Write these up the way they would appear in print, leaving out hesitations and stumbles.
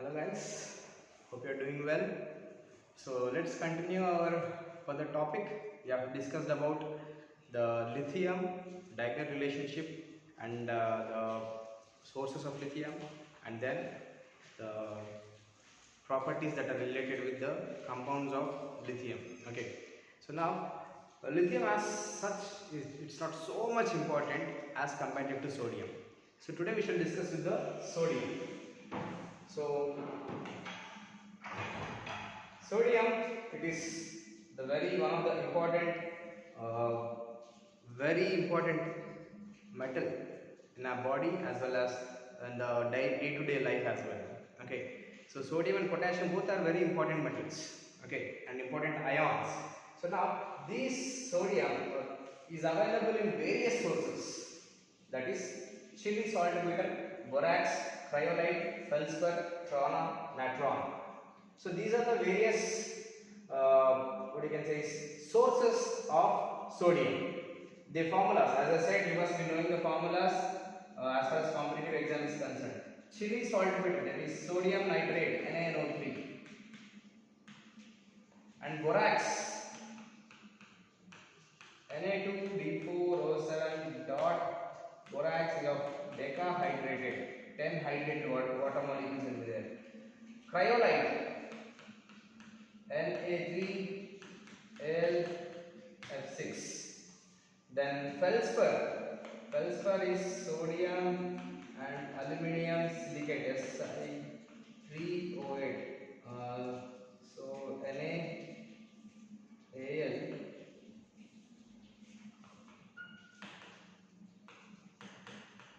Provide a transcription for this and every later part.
Hello guys, hope you are doing well. So let's continue our further topic. We have discussed about the lithium diagonal relationship and the sources of lithium, and then the properties that are related with the compounds of lithium. Okay, so now lithium as such it's not so much important as compared to sodium. So today we shall discuss with the sodium. So sodium, it is the one of the very important metal in our body as well as in the day-to-day life as well. Okay, so sodium and potassium both are very important metals. Okay, and important ions. So now this sodium is available in various sources. That is Chile salt metal, borax, cryolite, feldspar, trona, natron. So these are the various what you can say is sources of sodium. The formulas, as I said, you must be knowing the formulas as far as competitive exam is concerned. Chile salt metal, that is sodium nitrate NaNO3, and borax Na2B4O7 dot borax is of decahydrated, 10 hydrated water molecules in there. Cryolite Na3Al(F6). Then feldspar is sodium and aluminium silicate Si3O8. So NaAl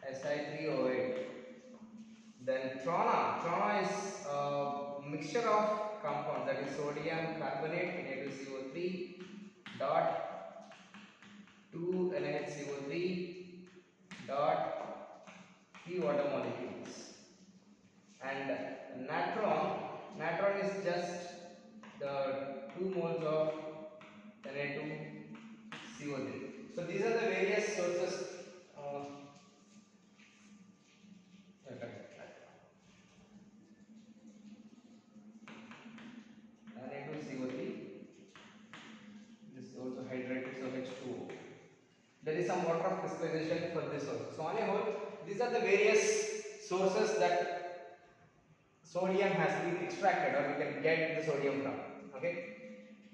Si3O8. Then trona is a mixture of compounds, that is sodium carbonate Na2CO3 dot 2 NaHCO3 dot 3 water molecules. And natron is just the 2 moles of Na2CO3. So these are the various sources. Na2CO3. This is also hydrated, so H2O. There is some water of crystallization for this also. So on a whole, these are the various sources that sodium has been extracted, or you can get the sodium from. Okay,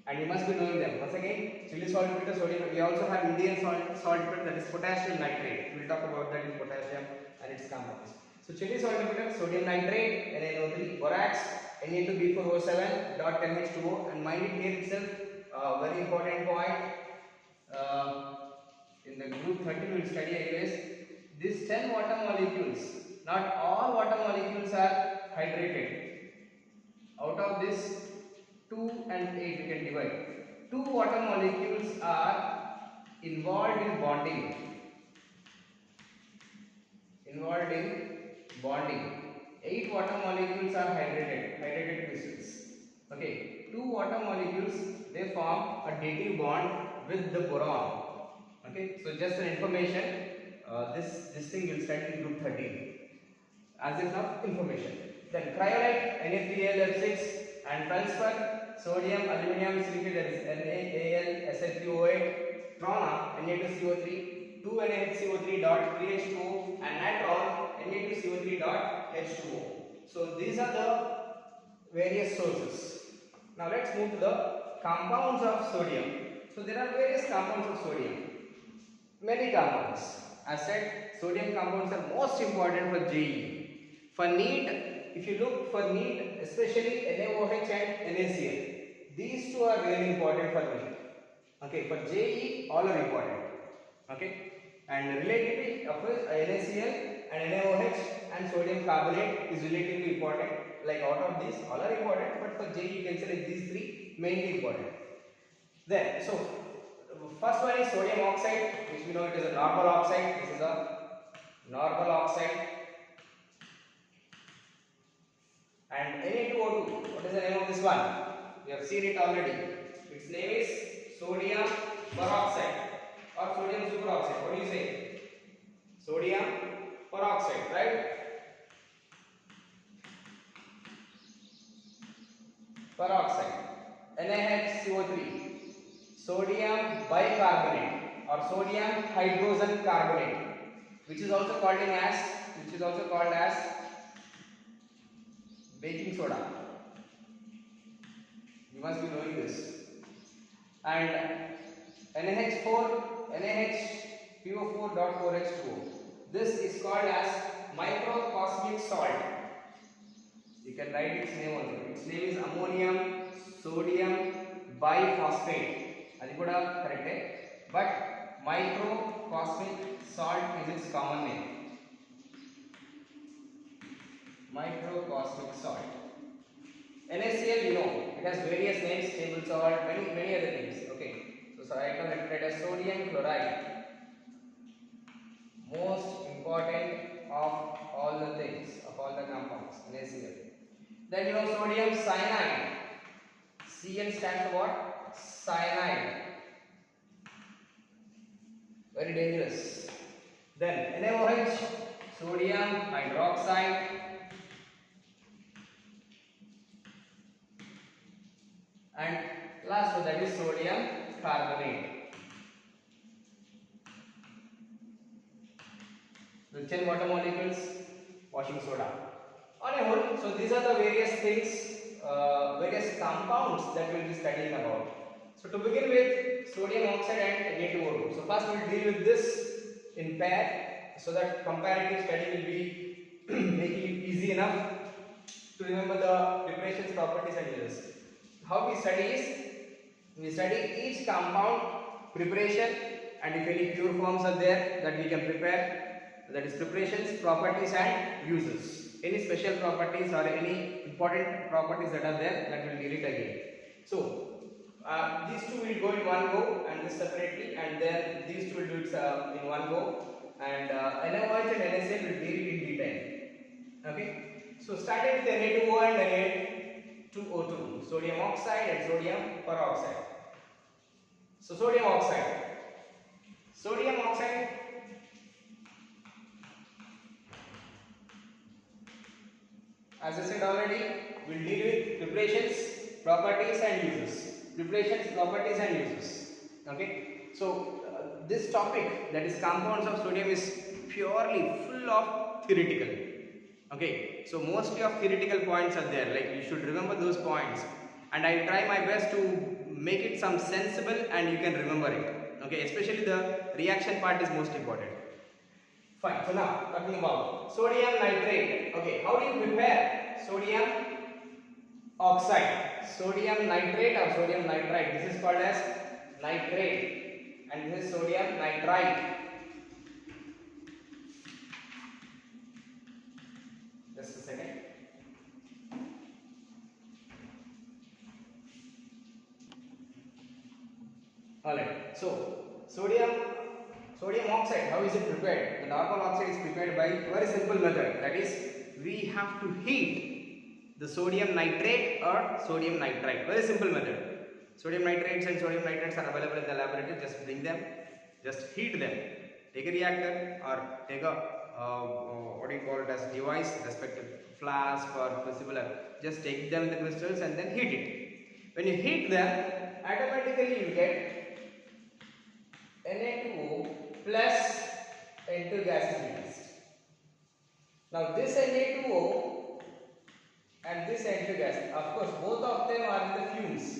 and you must be knowing them. Once again, Chile saltpeter, sodium. We also have Indian saltpeter, that is potassium nitrate. We will talk about that in potassium and its compounds. So Chile saltpeter, sodium nitrate, NaNO3, borax, Na2B4O7 dot 10H2O, and mind it here itself. Very important point. In the group 13 we will study anyways. These 10 water molecules, not all water molecules are hydrated. Out of this, 2 and 8 we can divide. 2 water molecules are involved in bonding. 8 water molecules are hydrated crystals. Okay, 2 water molecules, they form a dative bond with the boron. Okay, so just an information. This thing will study in group 13 as if not information. Then cryolite Na3Al(F6) and feldspar sodium aluminium silicate, that is NaAl(Si3O8), trona Na2CO3, 2 NaHCO3 dot 3H2O, and natron Na2CO3 dot H2O. So these are the various sources. Now let's move to the compounds of sodium. So there are various compounds of sodium. Many compounds. As said, sodium compounds are most important for JEE. For NEET, if you look for NEET, especially NaOH and NaCl, these two are really important for NEET. Okay, for JEE, all are important. Okay, and relatively, of course, NaCl and NaOH and sodium carbonate is relatively important. Like out of these, all are important, but for JEE, you can select these three mainly important. Then, so first one is sodium oxide, which we know it is a normal oxide. This is a normal oxide. And Na2O2, what is the name of this one? We have seen it already. Its name is sodium peroxide or sodium superoxide. What do you say? Sodium peroxide, right? peroxide. NaHCO3, sodium bicarbonate or sodium hydrogen carbonate, which is also called as baking soda. You must be knowing this. And NaHPO4.4H2O. This is called as microcosmic salt. You can write its name also. Its name is ammonium sodium biphosphate. Adi kuda correct, but microcosmic salt is its common name. Microcosmic salt. NaCl, you know, it has various names, table salt, many other things. Okay, so right now let me write as sodium chloride. Most important of all the things, of all the compounds, NaCl. Then you know sodium cyanide. Cn stands for what? Cyanide. Very dangerous. Then NaOH, sodium hydroxide. And last one, that is sodium carbonate. The 10 water molecules, washing soda. On a whole, so these are the various things, various compounds that we will be studying about. So to begin with, sodium oxide and Na2O2. So first we will deal with this in pair, so that comparative study will be making it easy enough to remember the preparations, properties and uses. How we study is, we study each compound preparation and if any pure forms are there that we can prepare, that is preparations, properties and uses. Any special properties or any important properties that are there, that will deal it again. So these two will go in one go and this separately, and then these two will do it in one go, and NaOH and NaCl will deal it in detail. Okay, so starting with Na2O and Na2O2, sodium oxide and sodium peroxide. So sodium oxide, as I said already, we'll deal with preparations, properties and uses. Okay, so this topic, that is compounds of sodium, is purely full of theoretical. Okay, so mostly of theoretical points are there, like you should remember those points, and I try my best to make it some sensible and you can remember it. Okay, especially the reaction part is most important. Fine, so now talking about sodium nitrate. Okay, how do you prepare sodium oxide? Sodium nitrate or sodium nitrite. This is called as nitrate and this is sodium nitrite. Just a second. Alright, so sodium oxide, how is it prepared? The normal oxide is prepared by a very simple method, that is, we have to heat the sodium nitrate or sodium nitrite. Very simple method. Sodium nitrates and sodium nitrates are available in the laboratory. Just bring them, just heat them. Take a reactor or take a what do you call it as device, respective flask or crucible. Just take them the crystals and then heat it. When you heat them, automatically you get Na2O plus N2 gas is released. Now this Na2O and this N2 gas, of course both of them are in the fumes.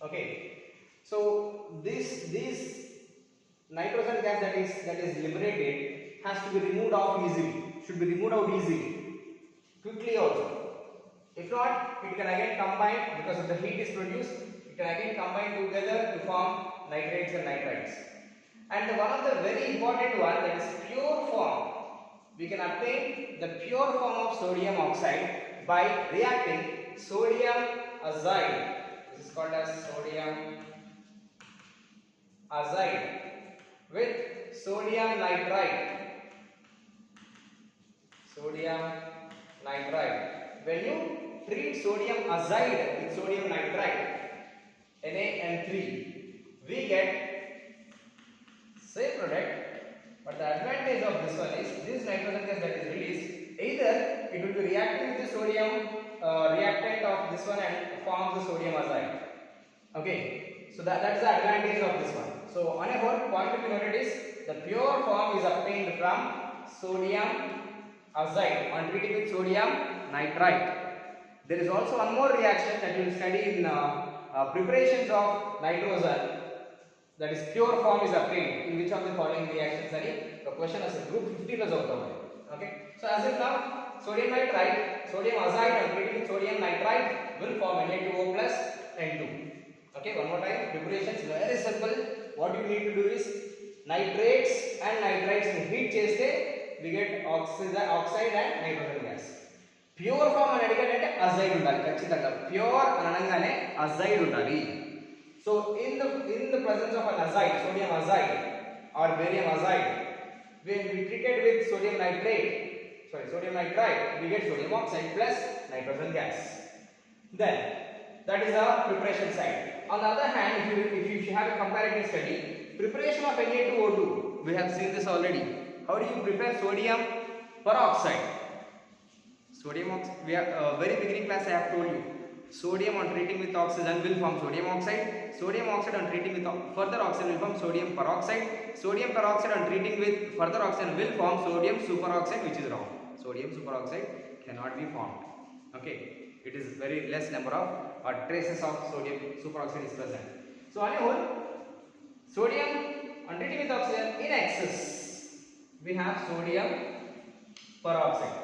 Okay, so this nitrogen gas that is liberated has to be removed out easily, quickly also. If not, it can again combine, because of the heat is produced, it can again combine together to form nitrates and nitrites. And one of the very important one, that is pure form. We can obtain the pure form of sodium oxide by reacting sodium azide. This is called as sodium azide with sodium nitrite. When you treat sodium azide with sodium nitrite, NaN3, we get same product, but the advantage of this one is this nitrogen gas that is released, either it will be reacting with the sodium reactant of this one and forms the sodium azide. Okay, so that's the advantage of this one. So on a whole, point to be noted is the pure form is obtained from sodium azide on treating with sodium nitrite. There is also one more reaction that you will study in preparations of nitrogen. That is pure form is obtained in which of the following reactions are the question as a group 50 plus out of it. Okay, so as if now sodium nitrite, sodium azide and treating with sodium nitrite will form Na2O plus N2. Okay, one more time, preparations very simple. What you need to do is nitrates and nitrites in heat cheste we get oxide and nitrogen gas. Pure form అని అడిగాడంటే azide ఉండాలి ఖచ్చితంగా. Pure అనగానే azide ఉండాలి. So in the presence of an azide, sodium azide or barium azide, when we treat it with sodium nitrite, we get sodium oxide plus nitrogen gas. Then that is the preparation side. On the other hand, if you have a comparative study, preparation of Na2O2, we have seen this already. How do you prepare sodium peroxide? Sodium oxide, we are very beginning class I have told you. Sodium on treating with oxygen will form sodium oxide. Sodium oxide on treating with further oxygen will form sodium peroxide. Sodium peroxide on treating with further oxygen will form sodium superoxide, which is wrong. Sodium superoxide cannot be formed. Okay, it is very less number of traces of sodium superoxide is present. So on a whole, sodium on treating with oxygen in excess, we have sodium peroxide.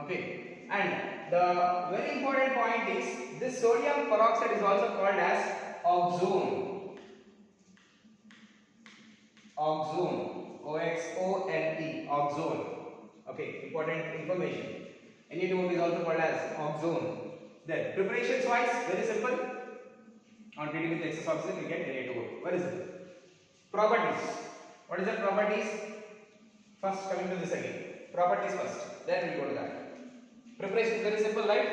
Okay, and the very important point is this sodium peroxide is also called as oxone. Oxone, O-X-O-N-E, oxone. Okay, important information. Na2O is also called as oxone. Then preparations wise, very simple. On treating with excess oxygen, we get Na2O. What is it? Properties. What is the properties? First, coming to this again. Properties first. Then we go to that. Preparation is very simple, right?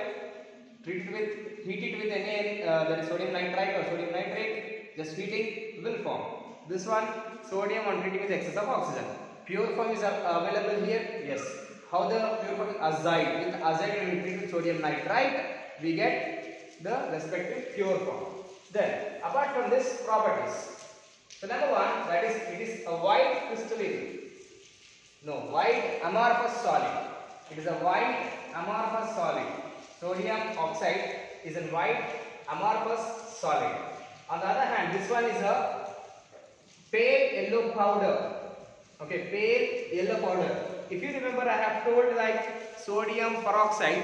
Heat it with that is sodium nitrite or sodium nitrate. Just heating will form. This one, sodium on treating with excess of oxygen. Pure form is available here. Yes. How the pure form is azide? With azide when we treat with sodium nitrite, we get the respective pure form. Then, apart from this, properties. So number one, that is it is a white crystalline. No, white amorphous solid. It is a white amorphous solid. Sodium oxide is a white amorphous solid. On the other hand, this one is a pale yellow powder. Okay, pale yellow powder. If you remember, I have told like sodium peroxide.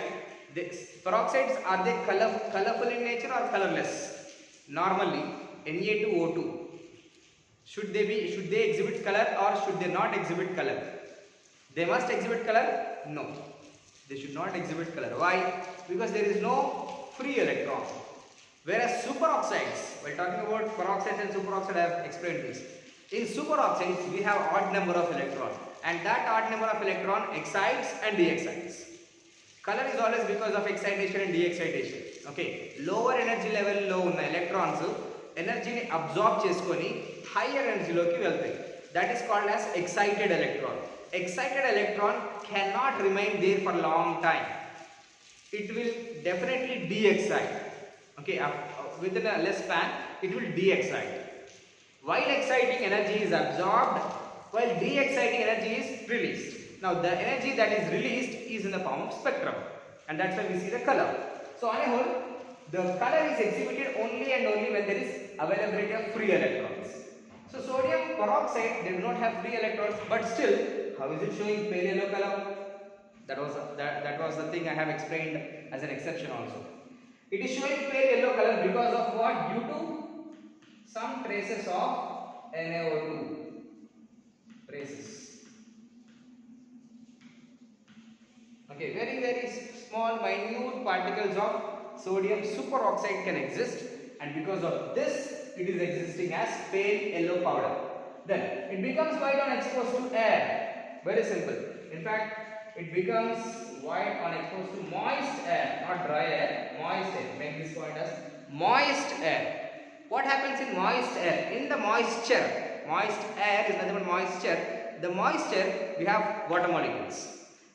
The peroxides, are they colorful in nature or colorless? Normally, Na2O2. Should they exhibit color or should they not exhibit color? They must exhibit color? No. They should not exhibit color. Why? Because there is no free electron. Whereas superoxides, while talking about peroxides and superoxide, I have explained this. In superoxides, we have odd number of electrons, and that odd number of electron excites and de-excites. Color is always because of excitation and de-excitation. Okay, lower energy level lo unna electrons energy ni absorb cheskoni higher energy loki veltayi. That is called as excited electron. Excited electron cannot remain there for long time. It will definitely de-excite. Okay, within a less span, it will de-excite. While exciting, energy is absorbed, while de-exciting, energy is released. Now, the energy that is released is in the form of spectrum, and that's why we see the color. So, on a whole, the color is exhibited only and only when there is availability of free electrons. So, sodium peroxide, they do not have free electrons, but still, how is it showing pale yellow color? That was the thing I have explained as an exception also. It is showing pale yellow color because of what? Due to some traces of NaO2 traces. Okay, very small minute particles of sodium superoxide can exist, and because of this it is existing as pale yellow powder. Then it becomes white on exposed to air. Very simple. In fact, it becomes white on exposed to moist air, not dry air, moist air. Make this point as moist air. What happens in moist air? In the moist air is nothing but moisture. the moisture we have water molecules.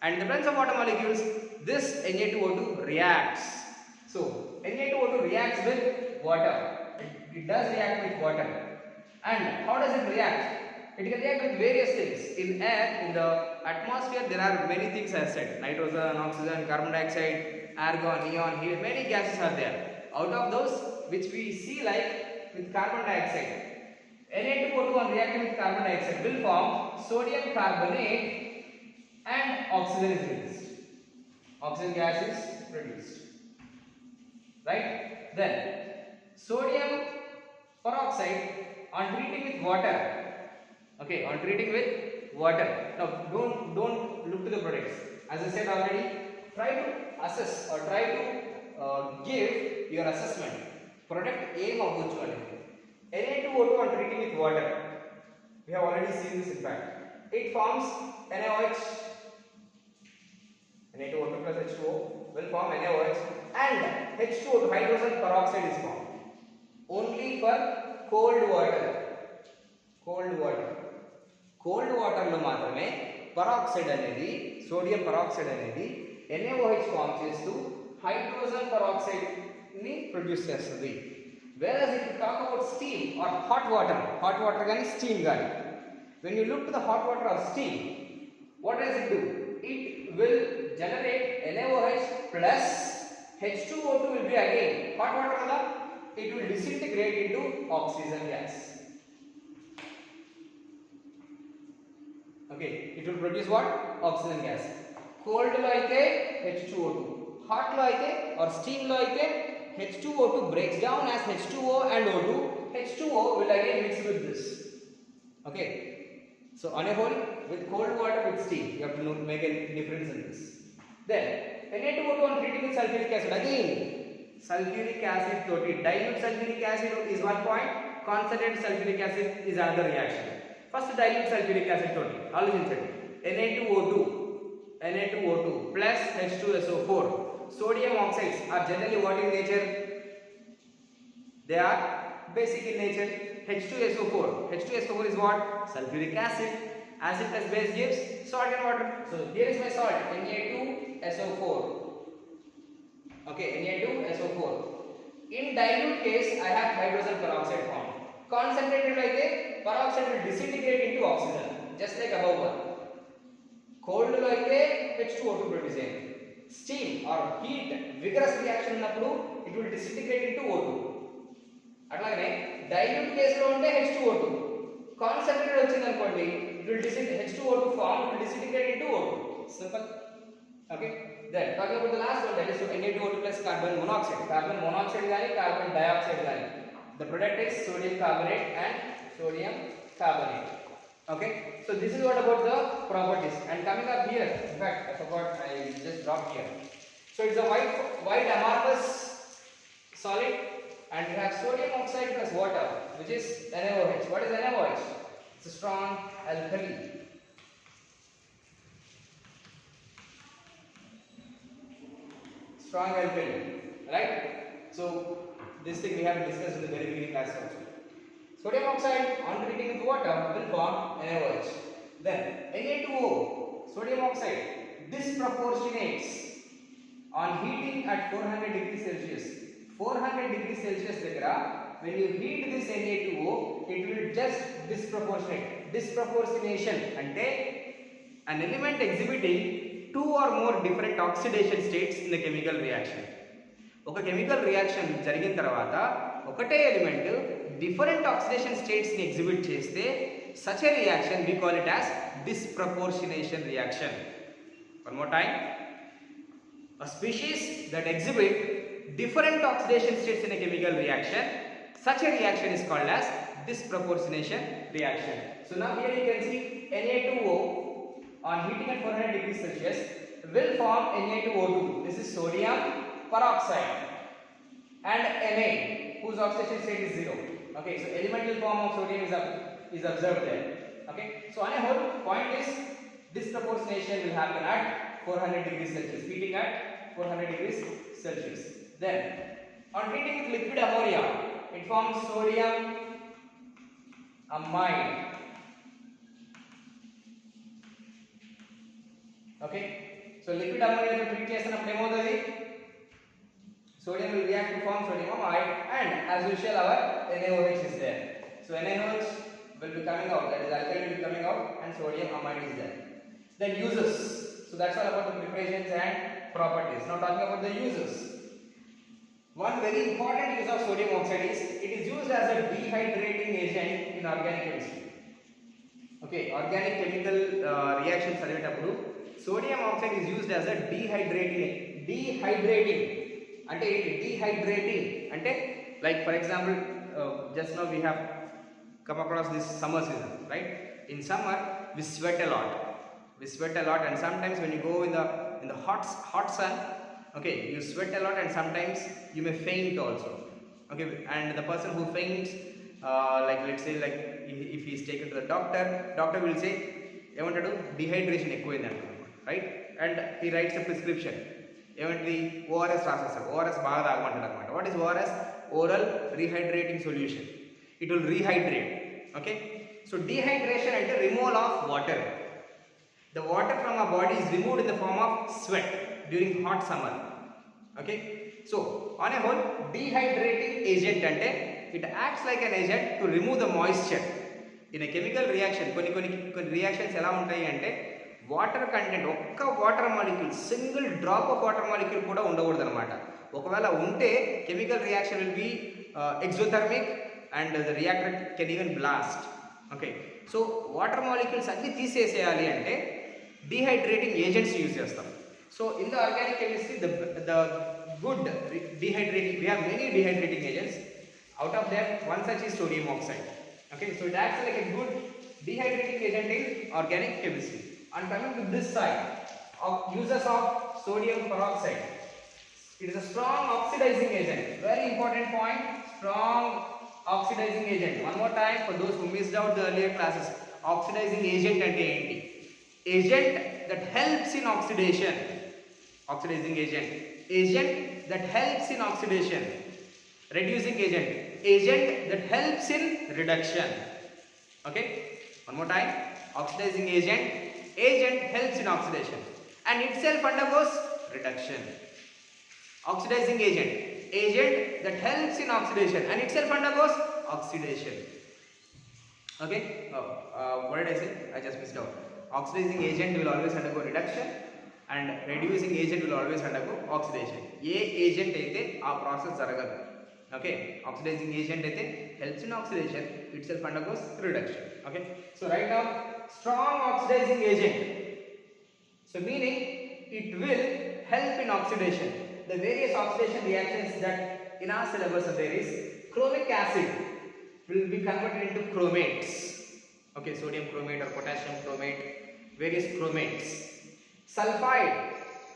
And in the presence of water molecules, this Na2O2 reacts. So Na2O2 reacts with water. It does react with water. And how does it react? It can react with various things. In air, in the atmosphere, there are many things as said. Nitrogen, oxygen, carbon dioxide, argon, neon, helium, many gases are there. Out of those, which we see like with carbon dioxide, Na2O2 on reacting with carbon dioxide will form sodium carbonate and oxygen is released. Oxygen gas is produced. Right? Then sodium peroxide on treating with water. Okay, on treating with water. Now don't look to the products. As I said already, try to assess or try to give your assessment. Product aim of which one? Na2O2 on treating with water. We have already seen this in fact. It forms NaOH. Na2O2 plus H2O will form NaOH and H2O2 hydrogen peroxide is formed. Only for cold water. Cold water. Cold water lo matrame peroxide anedi sodium peroxide anedi NaOH form chestu hydrogen peroxide ni produce chestadi. Whereas if you talk about steam or hot water gani steam gani, when you look to the hot water or steam, what does it do? It will generate NaOH plus H2O2 will be again hot water kada, it will disintegrate into oxygen gas. Okay, it will produce what? Oxygen gas. Cold lo aithe H2O2, hot lo aithe or steam lo aithe H2O2 breaks down as H2O and O2. H2O will again mix with this. Okay, so on a whole, with cold water with steam, you have to make a difference in this. Then Na2O2 on treating with sulfuric acid, again sulfuric acid totally. Dilute sulfuric acid is one point, concentrated sulfuric acid is another reaction. First dilute sulfuric acid totally. Allogency Na2O2 plus H2SO4. Sodium oxides are generally what in nature? They are basic in nature. H2SO4. H2SO4 is what? Sulfuric acid. Acid plus base gives salt and water. So here is my salt, Na2SO4. Okay, Na2SO4. In dilute case, I have hydrogen peroxide formed. Concentrated like a peroxide will disintegrate into oxygen, just like above one. Cold like a H2O2 producing. Steam or heat, vigorous reaction unnappudu, it will disintegrate into O2. అట్లాగనే dilute case లో ఉంటే H2O2. Concentrated వచ్చింది అనుకోండి, it will H2O2 form, it will disintegrate into O2. Simple. Okay. Then talking about the last one, that is Na2O2 plus carbon monoxide. Carbon monoxide gaani, carbon dioxide gaani. The product is sodium carbonate and sodium carbonate. Okay, so this is what about the properties. And coming up here, in fact I forgot, I just dropped here. So it's a white amorphous solid, and we have sodium oxide plus water, which is NaOH. What is NaOH? It's a strong alkali. Strong alkali, right? So this thing we have discussed in the very beginning class also. Sodium oxide on treating with water will form NaOH. Then Na2O, sodium oxide, disproportionates on heating at 400 degrees Celsius. 400 degrees Celsius దగ్గర, when you heat this Na2O, it will just disproportionate. Disproportionation అంటే an element exhibiting two or more different oxidation states in the chemical reaction. ఒక chemical reaction జరిగిన తర్వాత ఒకటే element different oxidation states ని exhibit చేస్తే such a reaction we call it as disproportionation reaction. One more time, a species that exhibit different oxidation states in a chemical reaction, such a reaction is called as disproportionation reaction. So now here you can see Na2O on heating at 400 degrees Celsius will form Na2O2. This is sodium peroxide and Na, whose oxidation state is 0. Okay, so elemental form of sodium is observed there. Okay, so on a whole, point is disproportionation will happen at 400 degrees Celsius, heating at 400 degrees Celsius. Then on treating with liquid ammonia, it forms sodium amide. Okay, so liquid ammonia తో treat చేసినప్పుడు ఏమవుతుంది, sodium will react to form sodium iodide, and as usual our NaOH is there. So NaOH will be coming out, that is alkali will be coming out, and sodium amide is there. Then uses, so that's all about the preparations and properties. Now talking about the uses. One very important use of sodium oxide is it is used as a dehydrating agent in organic chemistry. Okay, organic chemical reactions చదివేటప్పుడు sodium oxide is used as a dehydrating అంటే ఏంటి dehydrating అంటే, like for example just now we have come across this summer season, right? In summer we sweat a lot, and sometimes when you go in the hot sun, okay, you sweat a lot and sometimes you may faint also. Okay, and the person who faints, like let's say like if he is taken to the doctor will say ఏమంటాడు dehydration ఎక్కువైంది అంటాడు, right? And he writes a prescription, ఏమంటే ORS రాసేస్తాడు, ORS బాగా తాగమంటాడు అనమాట. What is ORS? Oral rehydrating solution. It will rehydrate. Okay, so dehydration అంటే removal of water. The water from our body is removed in the form of sweat during hot summer. Okay, so on a whole, dehydrating agent ante it acts like an agent to remove the moisture in a chemical reaction. కొన్ని reactions ఎలా ఉంటాయి అంటే water content, ఒక్క water molecule, single drop of water molecule కూడా ఉండకూడదు అనమాట. ఒకవేళ ఉంటే chemical reaction will be exothermic and the reactor can even blast. Okay, so water molecules అన్ని తీసేసేయాలి అంటే dehydrating agents యూజ్ చేస్తాం. So in the organic chemistry, the good dehydrating, we have many dehydrating agents. Out of them, one such is sodium oxide. Okay, so it acts like a good dehydrating agent in organic chemistry. And coming to this side of uses of sodium peroxide, it is a strong oxidizing agent. Very important point, strong oxidizing agent. One more time for those who missed out the earlier classes, oxidizing agent ante enti? Agent that helps in oxidation. Oxidizing agent that helps in oxidation. Reducing agent that helps in reduction. Okay, one more time, oxidizing agent helps in oxidation and itself undergoes reduction. Oxidizing agent that helps in oxidation and itself undergoes oxidation. Okay, what did I say? I just missed out. Oxidizing agent will always undergo reduction and reducing agent will always undergo oxidation. A agent అయితే ఆ process జరగదు. Okay, oxidising agent అయితే helps in oxidation, itself undergoes reduction. Okay, so right now strong oxidizing agent, so meaning it will help in oxidation. The various oxidation reactions that in our syllabus there is chromic acid will be converted into chromates. Okay, sodium chromate or potassium chromate, various chromates. Sulfide,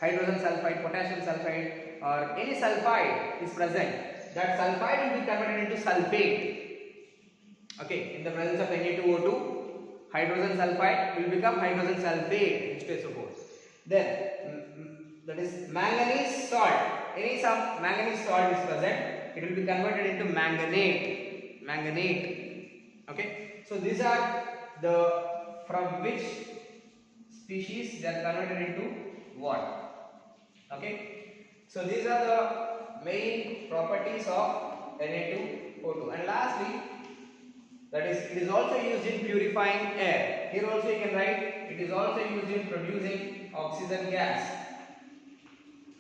hydrogen sulfide, potassium sulfide or any sulfide is present, that sulfide will be converted into sulfate. Okay, in the presence of Na2O2, hydrogen sulfide will become hydrogen sulfate, H2SO4. Then that is manganese salt. Any some manganese salt is present, it will be converted into manganate. Okay, so these are the from which species they are converted into what. Okay, so these are the main properties of Na2O2. And lastly, that is, it is also used in purifying air. Here also you can write, it is also used in producing oxygen gas.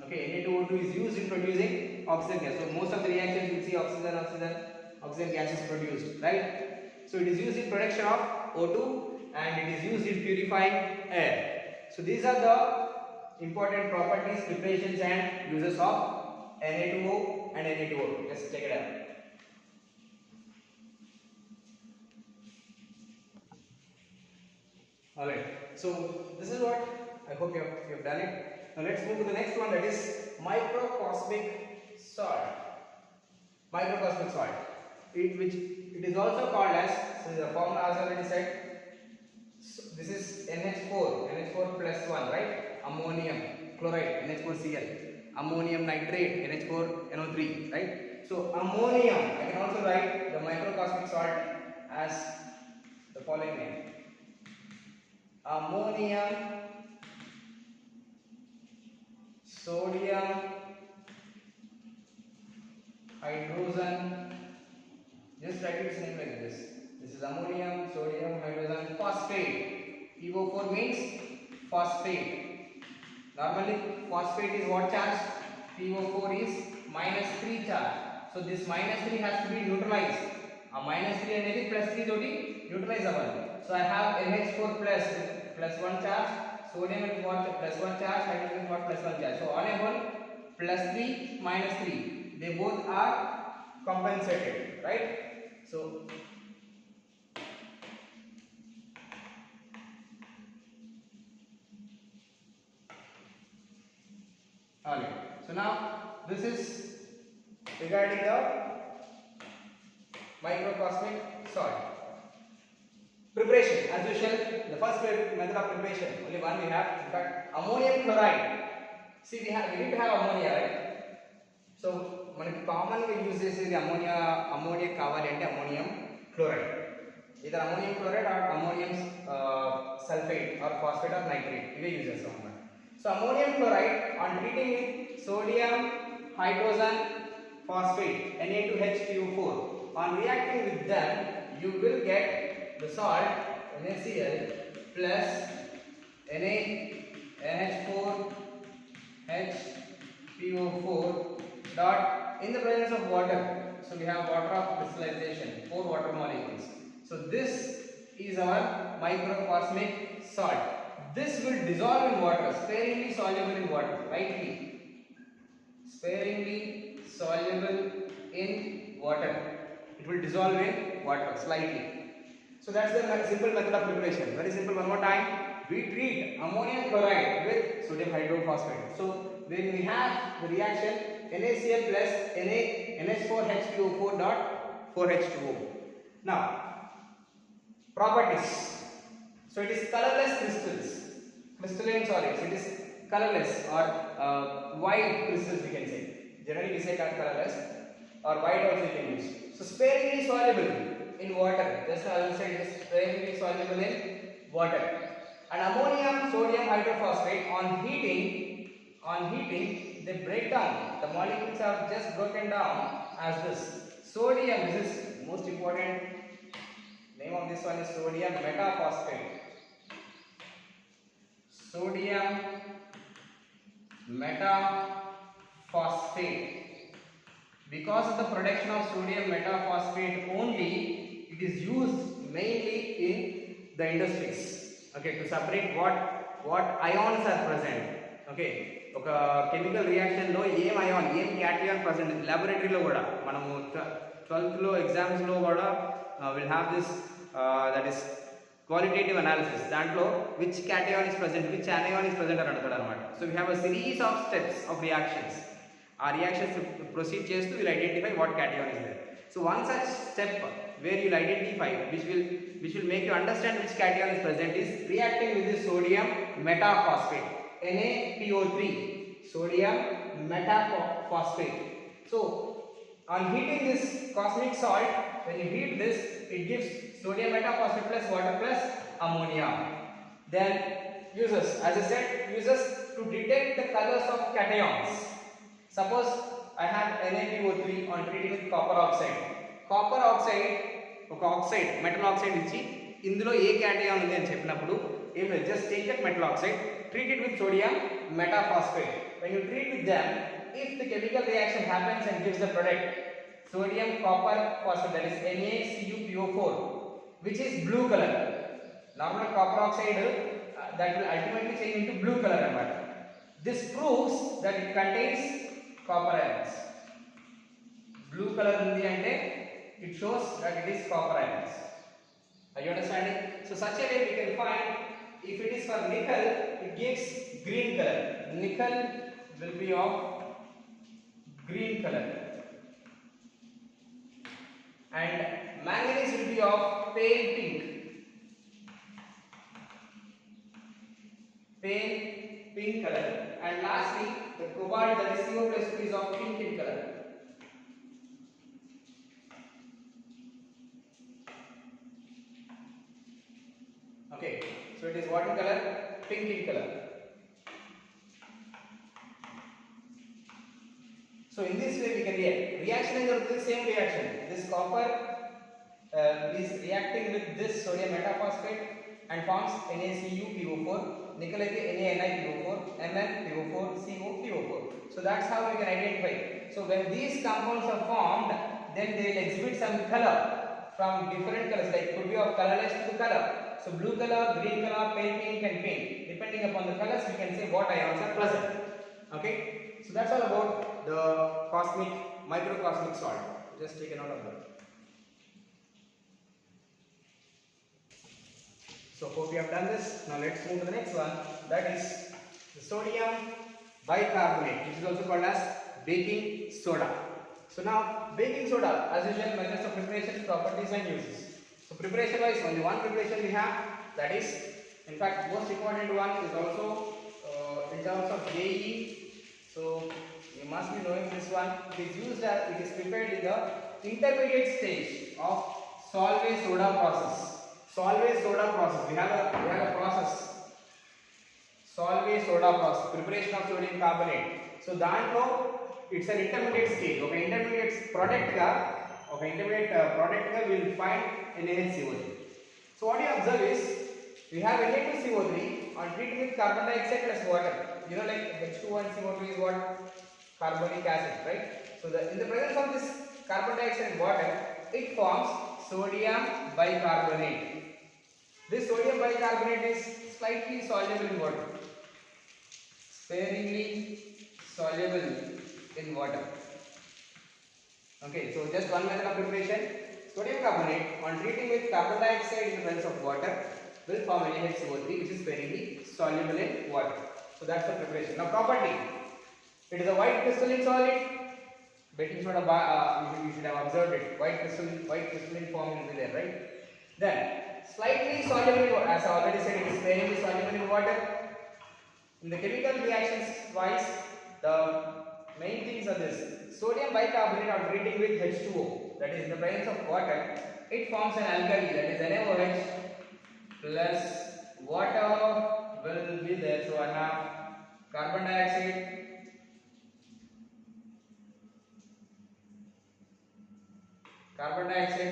Okay, Na2O2 is used in producing oxygen gas. So most of the reactions you see oxygen gas is produced, right? So it is used in production of O2 and it is used in purifying air. So these are the important properties, preparations and uses of Na2O and Na2O2. Just check it out. Alright, so this is what I hope you have done it. Now let's move to the next one, that is microcosmic salt. Microcosmic salt, which it is also called as, so the formula as already said, so this is NH4 plus 1, right? Ammonium chloride, NH4Cl, ammonium nitrate, NH4NO3, right? So ammonium, I can also write the microcosmic salt as the following name: ammonium sodium hydrogen, just write its name like this. This is ammonium sodium hydrogen phosphate. PO4 means phosphate. Normally phosphate is what charge? PO4 is -3 charge. So this -3 has to be neutralized. A -3 అనేది +3 తోటి neutralise అవ్వాలి. So I have NH4 plus 1 charge, sodium is what +1 charge, hydrogen is what +1 charge. So on a whole +3 -3, they both are compensated, right? So alright, so now this is regarding the microcosmic salt preparation. As usual, the first method of preparation, only one we have, in fact, ammonium chloride. See, we need to have ammonia, right? So మనకి common గా use చేసేది ammonia కావాలి అంటే ammonium chloride, either ammonium chloride or ammonium sulfate or phosphate or nitrate, ఇవే use చేస్తాం అన్నమాట. So ammonium chloride on treating with sodium hydrogen phosphate Na2HPO4, on reacting with them you will get the salt NaCl plus NH4HPO4 dot in the presence of water. So we have water of crystallization, 4 water molecules. So this is our microcosmic salt. This will dissolve in water, sparingly soluble in water, lightly, sparingly soluble in water. It will dissolve in water slightly. So that's the simple method of preparation. Very simple. One more time, we treat ammonium chloride with sodium hydrophosphate. So when we have the reaction NaCl plus NH4HPO4 dot 4H2O. Now properties. So it is colorless crystals, crystalline solids. It is colorless or white crystals, we can say. Generally we say colorless or white also you can use. So sparingly soluble in water. Just as I said, it is sparingly soluble in water. And ammonium sodium hydrophosphate on heating they break down. The molecules are just broken down as this. Sodium, this is most important. Name of this one is sodium metaphosphate. Sodium metaphosphate. Because of the production of sodium metaphosphate only, it is used mainly in the industries. Okay, to separate what ions are present. Okay, ఒక chemical reaction లో ఏం ion ఏం cation present, లాబొరేటరీలో కూడా మనము 12th లో exams లో కూడా will have this that is qualitative analysis. దాంట్లో which cation is present, which anion is present అని అడుగుతాడు అనమాట. So we have a series of steps of reactions. ఆ రియాక్షన్స్ ప్రొసీడ్ చేస్తూ will identify what cation is there. So one such step where you will identify which will make you understand which cation is present is reacting with this sodium metaphosphate, NaPO3, sodium metaphosphate. So on heating this cosmic salt, when you heat this, it gives sodium metaphosphate plus water plus ammonia. Then uses, as I said, uses to detect the colors of cations. Suppose I have NaPO3 on treating with copper oxide. Copper oxide ఒక oxide metal oxide ఇచ్చి ఇందులో ఏ cation ఉంది అని చెప్పినప్పుడు ఏం లేదు, just take that metal oxide, treat it with sodium metaphosphate. When you treat with them, if the chemical reaction happens and gives the product sodium copper phosphate, that is NaCuPO4, which is blue color. Normal copper oxide that will ultimately change into blue color anamata. This proves that it contains copper ions. Blue color undi ante it shows that it is copper ions. Are you understanding? So such a way we can find, if it is for nickel, it gives green color. Nickel will be of green color, and manganese will be of pale pink. Pale pink color. And lastly, the cobalt, that is CO+2, is of pink in color. Okay, so it is what in color? Pink in color. So in this way we can react. Reaction is the same reaction. This copper is reacting with this sodium metaphosphate and forms NaCuPO4, nickel NaNiPO4, MnPO4, COPO4. So that's how we can identify. So when these compounds are formed, then they will exhibit some color from different colors, like could be of colorless to color. So blue color, green color, pale pink and pink. Depending upon the colors, we can say what ions are present. Okay. So that's all about the microcosmic salt. Just take a note of that. So hope you have done this. Now let's move to the next one. That is the sodium bicarbonate, which is also called as baking soda. So now baking soda, as usual, methods of preparation, properties and uses. So preparation wise, only one preparation we have. That is, in fact, most important one is also in terms of JEE. So you must be knowing this one. It is used as, it is prepared in the intermediate stage of Solvay soda process. Solvay soda process. We have a process. Solvay soda process. Preparation of sodium carbonate. So danlo it's an intermediate stage. Okay, intermediate product we will find NaHCO3. So what you observe is we have Na2CO3 on treated with carbon dioxide plus water. You know, like H2O and CO2 is what? Carbonic acid, right? So in the presence of this carbon dioxide and water, it forms sodium bicarbonate. This sodium bicarbonate is slightly soluble in water, sparingly soluble in water. Okay, so just one method of preparation. Sodium carbonate on treating with carbon dioxide in the presence of water will form NaHCO3, which is sparingly soluble in water. So that's the preparation. Now property. It is a white crystalline solid. Baking soda, you should have observed it. White crystalline form will be there, right? Then slightly soluble in water. As I already said, it is sparingly soluble in water. In the chemical reactions wise, the main things are this. Sodium bicarbonate on treating with H2O, that is in the presence of water, it forms an alkali, that is NaOH plus water will be there. So I have carbon dioxide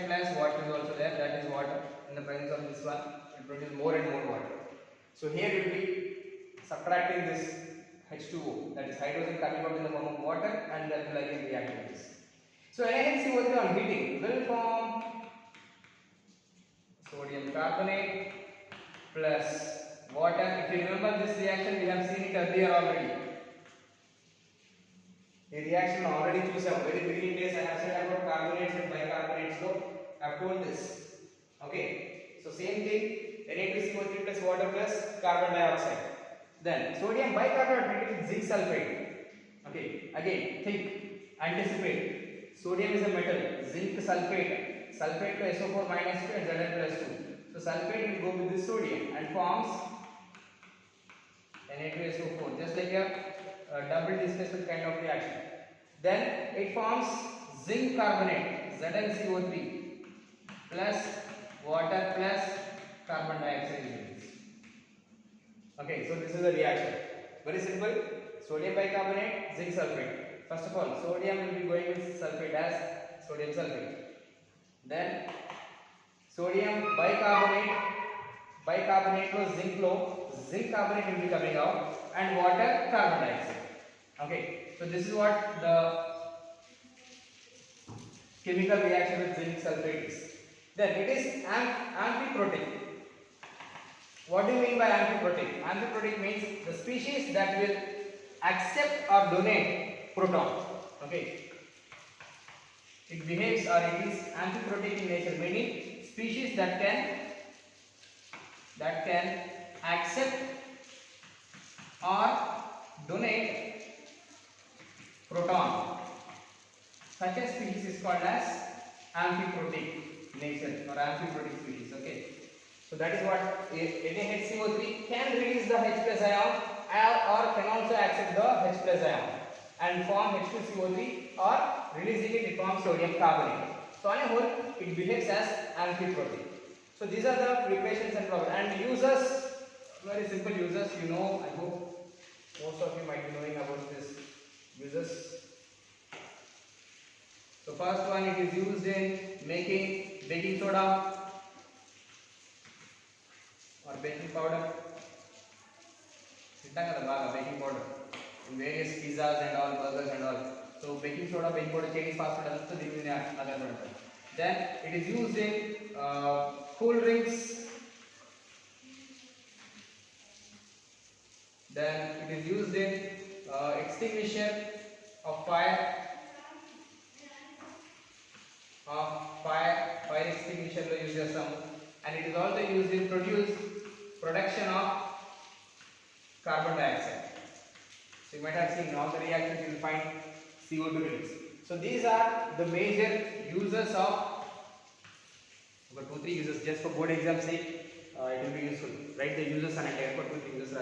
plus water is also there, that is water. In the presence of this one, it produces more and more water. So here you will be subtracting this H2O, that is hydrogen coming out in the form of water, and that will again react with this. So NaHCO3 on heating will form sodium carbonate plus water. If you remember this reaction, we have seen it earlier already. The reaction already choose a very beginning days I have said about carbonates and bicarbonates, so I have told this. Okay, so same thing, Na2CO3 plus water plus carbon dioxide. Then sodium bicarbonate treated with zinc sulfate. Okay, again think, anticipate. Sodium is a metal, zinc sulfate, sulfate to SO4 minus 2 and Zn plus 2. So sulfate will go with this sodium and forms Na2SO4, just like a double displacement kind of reaction. Then it forms zinc carbonate, ZnCO3 plus water plus carbon dioxide. Okay, so this is a reaction. Very simple. Sodium bicarbonate, zinc sulfate. First of all, sodium will be going with sulfate as sodium sulfate. Then sodium bicarbonate plus zinc carbonate will be coming out, and water, carbon dioxide. Okay, so this is what the chemical reaction with zinc sulfate is. Then it is amphiprotic. What do you mean by amphiprotic? Amphiprotic means the species that will accept or donate proton. Okay, it behaves or it is amphiprotic in nature, meaning species that can accept or donate proton. Such a species is called as amphiprotic nature or amphiprotic species. Okay, so that is what NaHCO3 can release the H plus ion or can also accept the H plus ion and form H2CO3, or releasing it forms sodium carbonate. So on a whole, it behaves as amphiprotic. So these are the preparations and properties. And uses, very simple uses, you know, I hope most of you might be knowing about this uses. So first one, it is used in making baking soda or baking powder. Baking powder in various pizzas and all, burgers and all. So baking soda, baking powder, Chinese fast food, also then it is used in cool drinks. Then it is used in extinguisher of fire. Fire extinguisher lo use chestam, and it is also used in production of carbon dioxide. So you might have seen in all the reactions you will find CO2 release. So these are the major uses of 2-3 uses. Just for board exam sake, it will be useful. Write the uses and for 2-3 uses.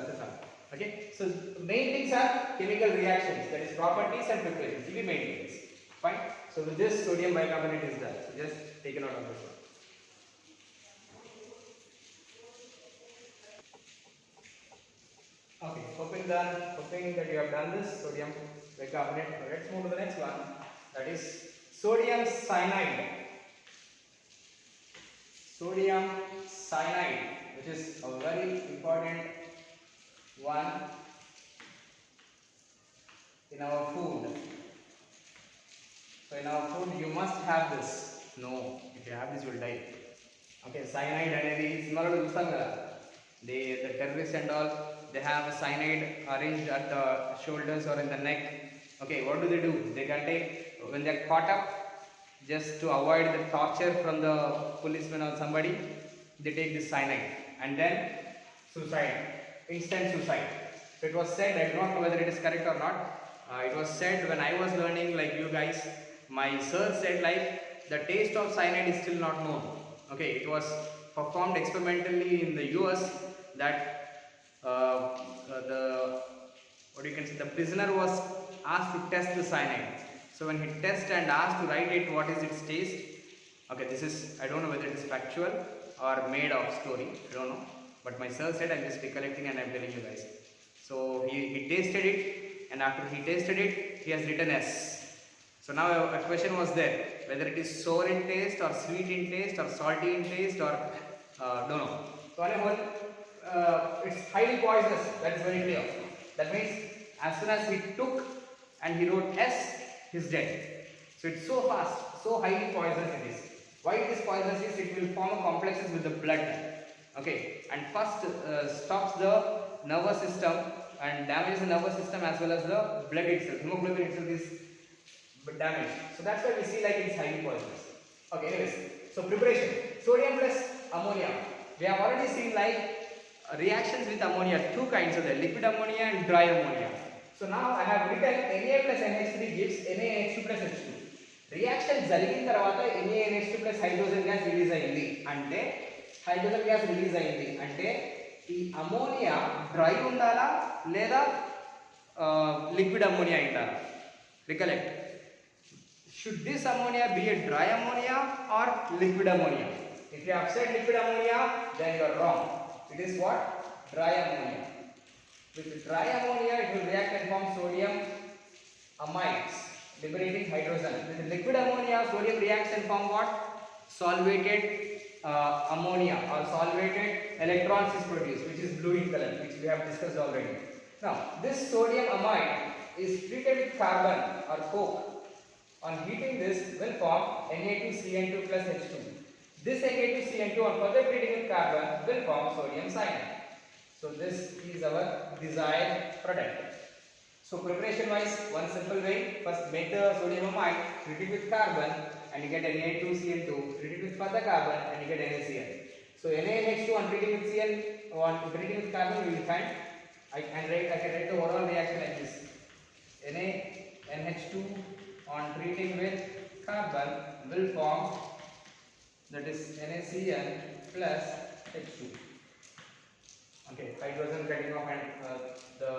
Okay. So the main things are chemical reactions, that is properties and preparations. These are main things. Fine. So with this, sodium bicarbonate is done. So just take a note of this one. Okay, hoping that you have done this sodium bicarbonate. Now let's move to the next one, that is sodium cyanide. Sodium cyanide, which is a very important one in our food. So in our food you must have this. No, if you have this you will die. Okay, cyanide and the terrorists and all, they have a cyanide arranged at the shoulders or in the neck. Okay, what do? They can take, when they are caught up, just to avoid the torture from the policeman or somebody, they take this cyanide and then suicide, instant suicide. So it was said, I do not know whether it is correct or not, it was said when I was learning like you guys, my sir said like the taste of cyanide is still not known. Okay, it was performed experimentally in the US that the prisoner was asked to test the cyanide. So when he tested and asked to write it what is its taste, okay, this is, I don't know whether it is factual or made of story, I don't know, but my sir said, I'm just recollecting and I'm telling you guys. So he tasted it, and after he tasted it, he has written S. So now a question was there, whether it is sour in taste or sweet in taste or salty in taste or don't know. So on a whole, it's highly poisonous, that is very clear. That means as soon as he took and he wrote S, he's dead. So it's so fast, so highly poisonous it is. Why it is poisonous is it will form complexes with the blood. Okay, and first stops the nervous system and damages the nervous system as well as the blood itself. Hemoglobin itself is damaged. So that's why we see like it's highly poisonous. Okay, anyways, so preparation. Sodium plus ammonia. We have already seen like reactions with ammonia, two kinds of them, liquid ammonia and dry ammonia. So now I have written Na plus NH3 gives NaNH2 plus H2. Reaction జరిగిన తర్వాత NaNH2 plus hydrogen gas release అయ్యింది అంటే hydrogen gas release అయ్యింది అంటే ఈ ammonia dry ఉండాలా లేదా liquid ammonia ఉండాలా? Recollect, should this ammonia be a dry ammonia or liquid ammonia? If you have said liquid ammonia, then you are wrong. It is what? Dry ammonia. With dry ammonia, it will react and form sodium amides, liberating hydrogen. With liquid ammonia, sodium reacts and form what? Solvated ammonia or solvated electrons is produced, which is blue in color, which we have discussed already. Now, this sodium amide is treated with carbon or coke. On heating this, will form Na2CN2 plus H2. This Na2CN2 on further treating with carbon will form sodium cyanide. So this is our desired product. So preparation wise, one simple way, first make the sodium amide, treat it with carbon and you get Na2CN2, treat it with further carbon and you get NaCN. So NaNH2 on treating with CN, on treating with carbon we will find, I can write the overall reaction like this. NaNH2 on treating with carbon will form, that is NaCN plus H2. Okay, hydrogen cutting off and the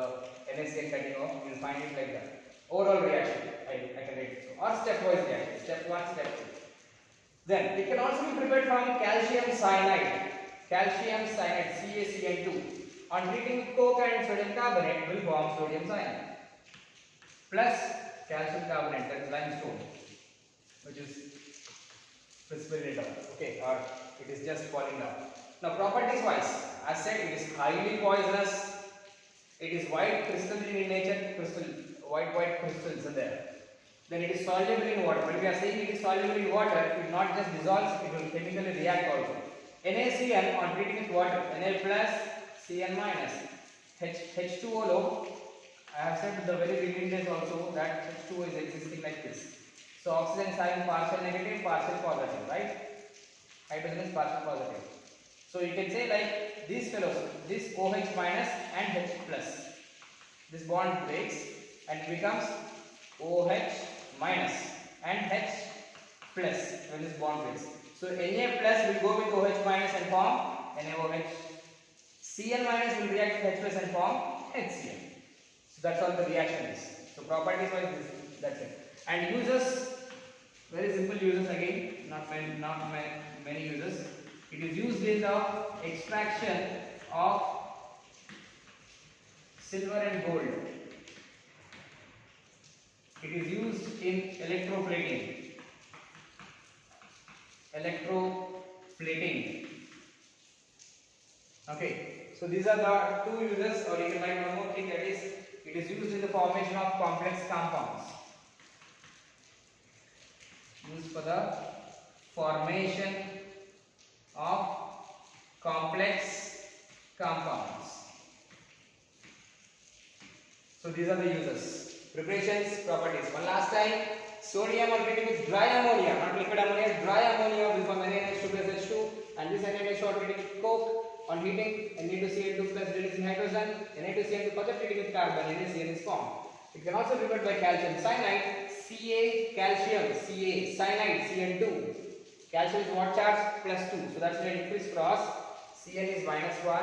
NaCN cutting off, you will find it like that. Overall reaction, I can write it. So, or stepwise reaction, step 1, step 2. Then it can also be prepared from calcium cyanide, CaCN2. On treating with coke and sodium carbonate will form sodium cyanide plus calcium carbonate, that is limestone. which is precipitated down, okay, or it is just falling down. Now properties wise, as said, it is highly poisonous. It is white crystalline in nature, white crystals are there. Then it is soluble in water. When we are saying it is soluble in water, it not just dissolves, it will chemically react also. NaCN on treating with water, Na plus, Cn minus, H2O low. I have said the very beginning days also that H2O is existing like this. So oxygen sign partial negative, partial positive, right? Hydrogen is partial positive. So you can say like these fellows, this OH minus and H plus. This bond breaks and it becomes OH minus and H plus when this bond breaks. So Na plus will go with OH minus and form NaOH. Cn minus will react with H plus and form HCl. So that's all the reaction is. So properties wise, that's it. And uses, very simple uses again, not many uses. It is used in the extraction of silver and gold. It is used in electroplating. Okay, so these are the two uses, or you can write one more thing, that is, it is used in the formation of complex compounds. Used for the formation of complex compounds. So these are the uses. Preparations, properties. One last time, sodium on treating with dry ammonia, not liquid ammonia, dry ammonia will form NaNH2 plus H2, and this NaNH2 on treating with coke. On heating, Na2Cl2 plus releasing hydrogen, Na2Cl2 further treating with carbon, NaCl is formed. It can also be prepared by calcium cyanide, Ca calcium, Ca cyanide, Cn2. Calcium is what charge? Plus 2. So that's when you crisscross, Cn is minus 1,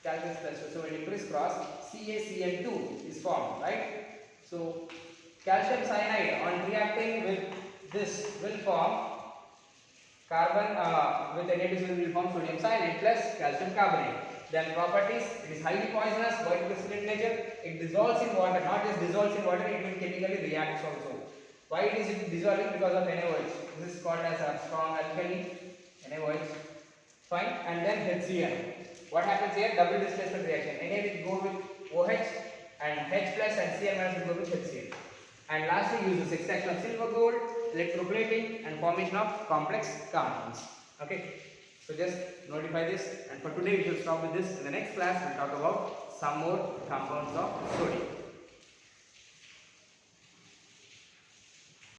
calcium is plus 2. So when you crisscross, CaCN2 is formed, right? So calcium cyanide on reacting with this will form carbon with Na2Cl will form sodium cyanide plus calcium carbonate. Then properties, it is highly poisonous, white crystalline in nature, it dissolves in water, not just dissolves in water, it will chemically react also. Why it is dissolving? Because of NaOH. This is called as a strong alkali, NaOH. Fine. And then HCl. What happens here? Double displacement reaction. Na will go with OH and H plus and Cl minus will go with HCl. And lastly, uses extraction of silver gold, electroplating and formation of complex compounds. Okay. So just notify this, and for today we shall stop with this. In the next class we will talk about some more compounds of sodium.